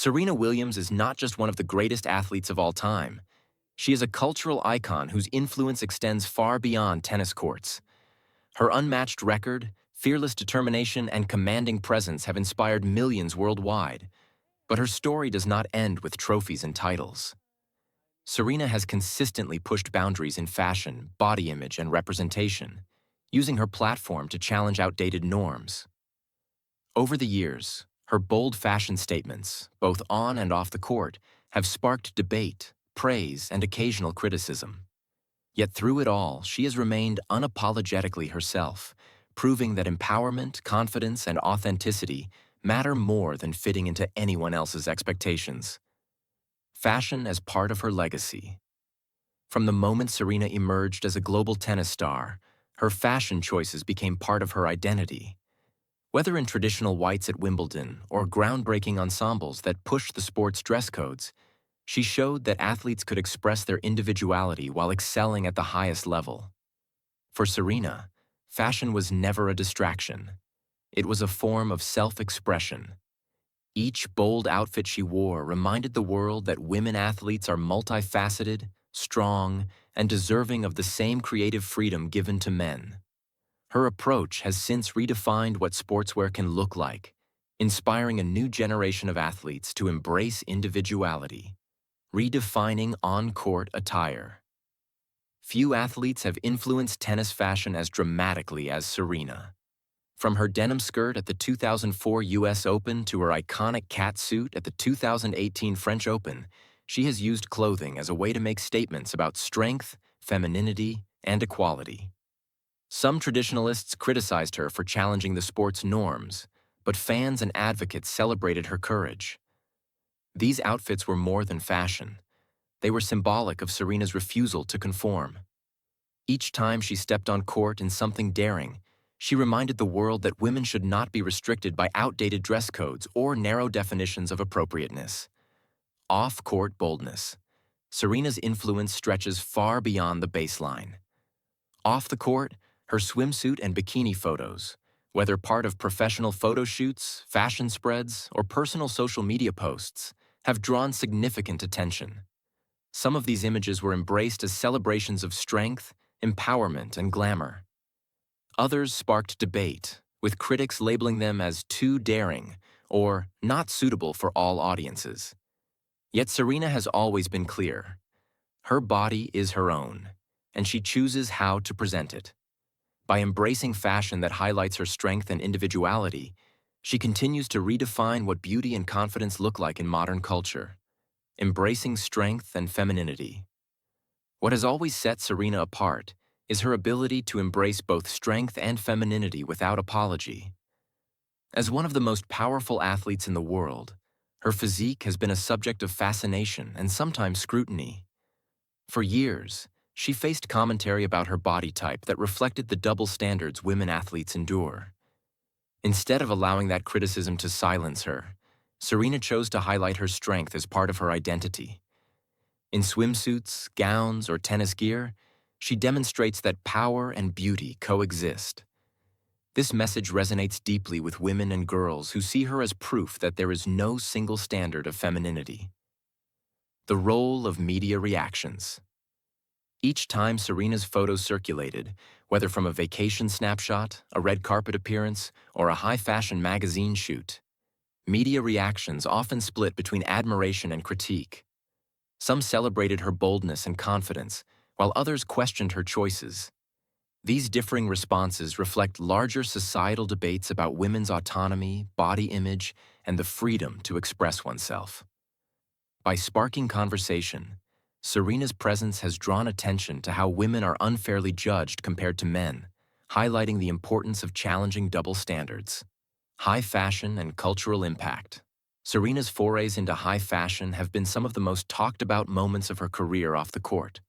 Serena Williams is not just one of the greatest athletes of all time. She is a cultural icon whose influence extends far beyond tennis courts. Her unmatched record, fearless determination, and commanding presence have inspired millions worldwide. But her story does not end with trophies and titles. Serena has consistently pushed boundaries in fashion, body image, and representation, using her platform to challenge outdated norms. Over the years, her bold fashion statements, both on and off the court, have sparked debate, praise, and occasional criticism. Yet through it all, she has remained unapologetically herself, proving that empowerment, confidence, and authenticity matter more than fitting into anyone else's expectations. Fashion as part of her legacy. From the moment Serena emerged as a global tennis star, her fashion choices became part of her identity. Whether in traditional whites at Wimbledon or groundbreaking ensembles that pushed the sport's dress codes, she showed that athletes could express their individuality while excelling at the highest level. For Serena, fashion was never a distraction. It was a form of self-expression. Each bold outfit she wore reminded the world that women athletes are multifaceted, strong, and deserving of the same creative freedom given to men. Her approach has since redefined what sportswear can look like, inspiring a new generation of athletes to embrace individuality. Redefining on-court attire. Few athletes have influenced tennis fashion as dramatically as Serena. From her denim skirt at the 2004 US Open to her iconic cat suit at the 2018 French Open, she has used clothing as a way to make statements about strength, femininity, and equality. Some traditionalists criticized her for challenging the sport's norms, but fans and advocates celebrated her courage. These outfits were more than fashion. They were symbolic of Serena's refusal to conform. Each time she stepped on court in something daring, she reminded the world that women should not be restricted by outdated dress codes or narrow definitions of appropriateness. Off-court boldness. Serena's influence stretches far beyond the baseline. Off the court, her swimsuit and bikini photos, whether part of professional photo shoots, fashion spreads, or personal social media posts, have drawn significant attention. Some of these images were embraced as celebrations of strength, empowerment, and glamour. Others sparked debate, with critics labeling them as too daring or not suitable for all audiences. Yet Serena has always been clear. Her body is her own, and she chooses how to present it. By embracing fashion that highlights her strength and individuality, she continues to redefine what beauty and confidence look like in modern culture, embracing strength and femininity. What has always set Serena apart is her ability to embrace both strength and femininity without apology. As one of the most powerful athletes in the world, her physique has been a subject of fascination and sometimes scrutiny. For years, she faced commentary about her body type that reflected the double standards women athletes endure. Instead of allowing that criticism to silence her, Serena chose to highlight her strength as part of her identity. In swimsuits, gowns, or tennis gear, she demonstrates that power and beauty coexist. This message resonates deeply with women and girls who see her as proof that there is no single standard of femininity. The role of media reactions. Each time Serena's photos circulated, whether from a vacation snapshot, a red carpet appearance, or a high-fashion magazine shoot, media reactions often split between admiration and critique. Some celebrated her boldness and confidence, while others questioned her choices. These differing responses reflect larger societal debates about women's autonomy, body image, and the freedom to express oneself. By sparking conversation, Serena's presence has drawn attention to how women are unfairly judged compared to men, highlighting the importance of challenging double standards. High fashion and cultural impact. Serena's forays into high fashion have been some of the most talked-about moments of her career off the court.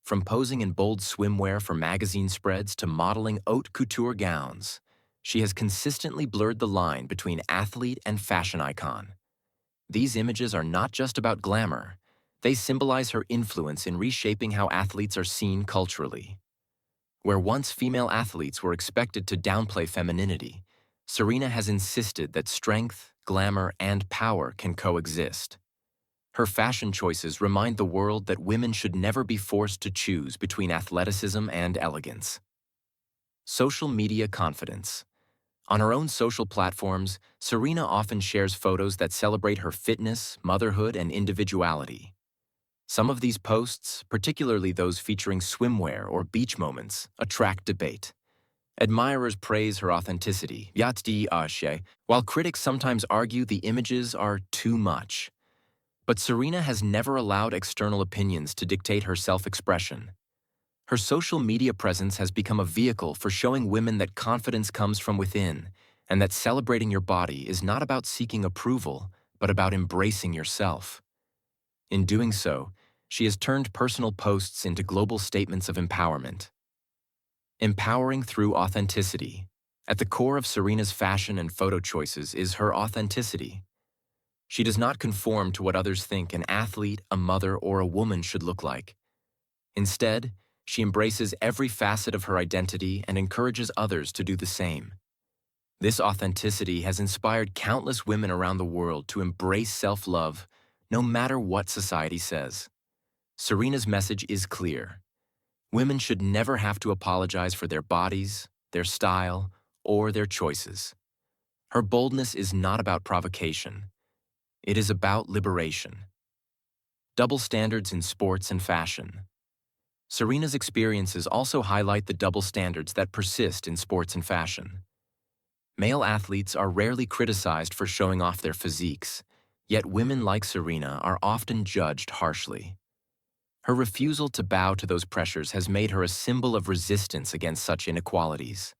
From posing in bold swimwear for magazine spreads to modeling haute couture gowns, she has consistently blurred the line between athlete and fashion icon. These images are not just about glamour. They symbolize her influence in reshaping how athletes are seen culturally. Where once female athletes were expected to downplay femininity, Serena has insisted that strength, glamour, and power can coexist. Her fashion choices remind the world that women should never be forced to choose between athleticism and elegance. Social media confidence. On her own social platforms, Serena often shares photos that celebrate her fitness, motherhood, and individuality. Some of these posts, particularly those featuring swimwear or beach moments, attract debate. Admirers praise her authenticity, while critics sometimes argue the images are too much. But Serena has never allowed external opinions to dictate her self-expression. Her social media presence has become a vehicle for showing women that confidence comes from within, and that celebrating your body is not about seeking approval, but about embracing yourself. In doing so, she has turned personal posts into global statements of empowerment. Empowering through authenticity. At the core of Serena's fashion and photo choices is her authenticity. She does not conform to what others think an athlete, a mother, or a woman should look like. Instead, she embraces every facet of her identity and encourages others to do the same. This authenticity has inspired countless women around the world to embrace self-love, no matter what society says. Serena's message is clear. Women should never have to apologize for their bodies, their style, or their choices. Her boldness is not about provocation. It is about liberation. Double standards in sports and fashion. Serena's experiences also highlight the double standards that persist in sports and fashion. Male athletes are rarely criticized for showing off their physiques, yet women like Serena are often judged harshly. Her refusal to bow to those pressures has made her a symbol of resistance against such inequalities.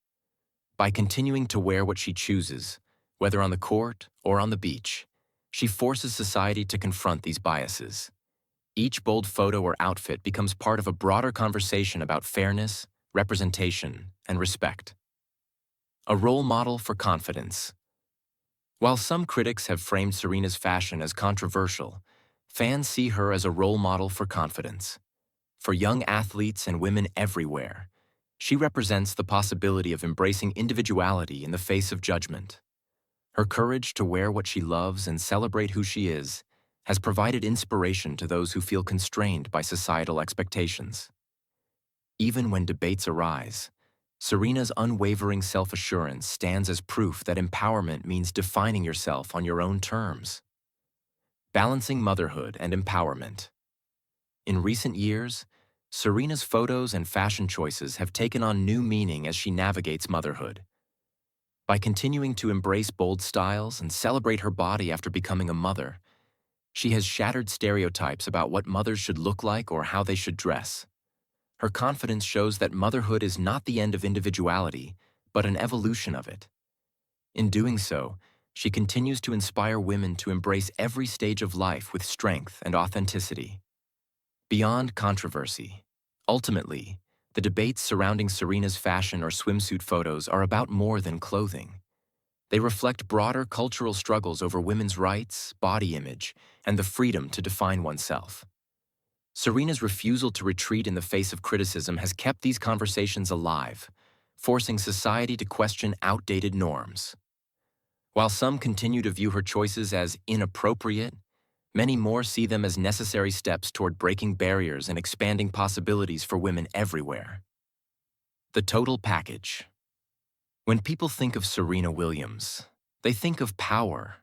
By continuing to wear what she chooses, whether on the court or on the beach, she forces society to confront these biases. Each bold photo or outfit becomes part of a broader conversation about fairness, representation, and respect. A role model for confidence. While some critics have framed Serena's fashion as controversial, fans see her as a role model for confidence. For young athletes and women everywhere, she represents the possibility of embracing individuality in the face of judgment. Her courage to wear what she loves and celebrate who she is has provided inspiration to those who feel constrained by societal expectations. Even when debates arise, Serena's unwavering self-assurance stands as proof that empowerment means defining yourself on your own terms. Balancing motherhood and empowerment. In recent years, Serena's photos and fashion choices have taken on new meaning as she navigates motherhood. By continuing to embrace bold styles and celebrate her body after becoming a mother, she has shattered stereotypes about what mothers should look like or how they should dress. Her confidence shows that motherhood is not the end of individuality, but an evolution of it. In doing so, she continues to inspire women to embrace every stage of life with strength and authenticity. Beyond controversy. Ultimately, the debates surrounding Serena's fashion or swimsuit photos are about more than clothing. They reflect broader cultural struggles over women's rights, body image, and the freedom to define oneself. Serena's refusal to retreat in the face of criticism has kept these conversations alive, forcing society to question outdated norms. While some continue to view her choices as inappropriate, many more see them as necessary steps toward breaking barriers and expanding possibilities for women everywhere. The total package. When people think of Serena Williams, they think of power.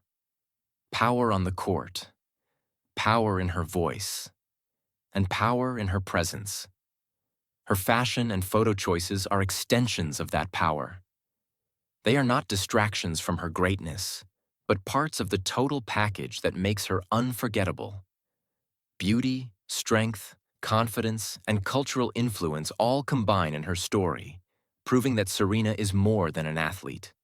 Power on the court, power in her voice, and power in her presence. Her fashion and photo choices are extensions of that power. They are not distractions from her greatness, but parts of the total package that makes her unforgettable. Beauty, strength, confidence, and cultural influence all combine in her story, proving that Serena is more than an athlete.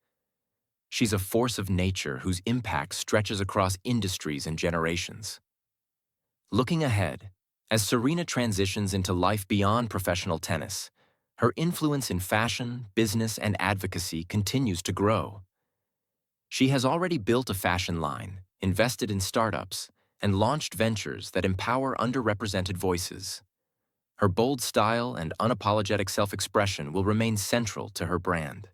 She's a force of nature whose impact stretches across industries and generations. Looking ahead, as Serena transitions into life beyond professional tennis, her influence in fashion, business, and advocacy continues to grow. She has already built a fashion line, invested in startups, and launched ventures that empower underrepresented voices. Her bold style and unapologetic self-expression will remain central to her brand.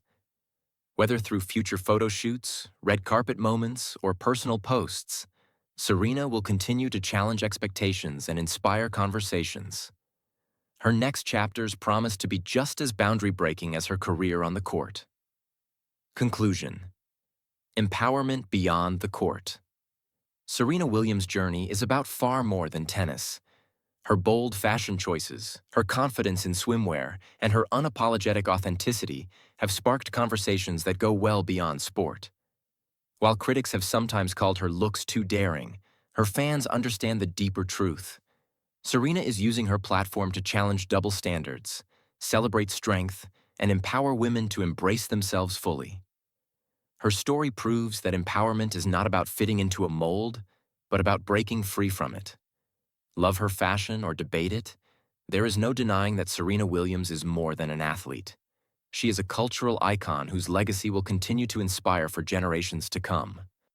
Whether through future photo shoots, red carpet moments, or personal posts, Serena will continue to challenge expectations and inspire conversations. Her next chapters promise to be just as boundary-breaking as her career on the court. Conclusion: empowerment beyond the court. Serena Williams' journey is about far more than tennis. Her bold fashion choices, her confidence in swimwear, and her unapologetic authenticity have sparked conversations that go well beyond sport. While critics have sometimes called her looks too daring, her fans understand the deeper truth. Serena is using her platform to challenge double standards, celebrate strength, and empower women to embrace themselves fully. Her story proves that empowerment is not about fitting into a mold, but about breaking free from it. Love her fashion or debate it, there is no denying that Serena Williams is more than an athlete. She is a cultural icon whose legacy will continue to inspire for generations to come.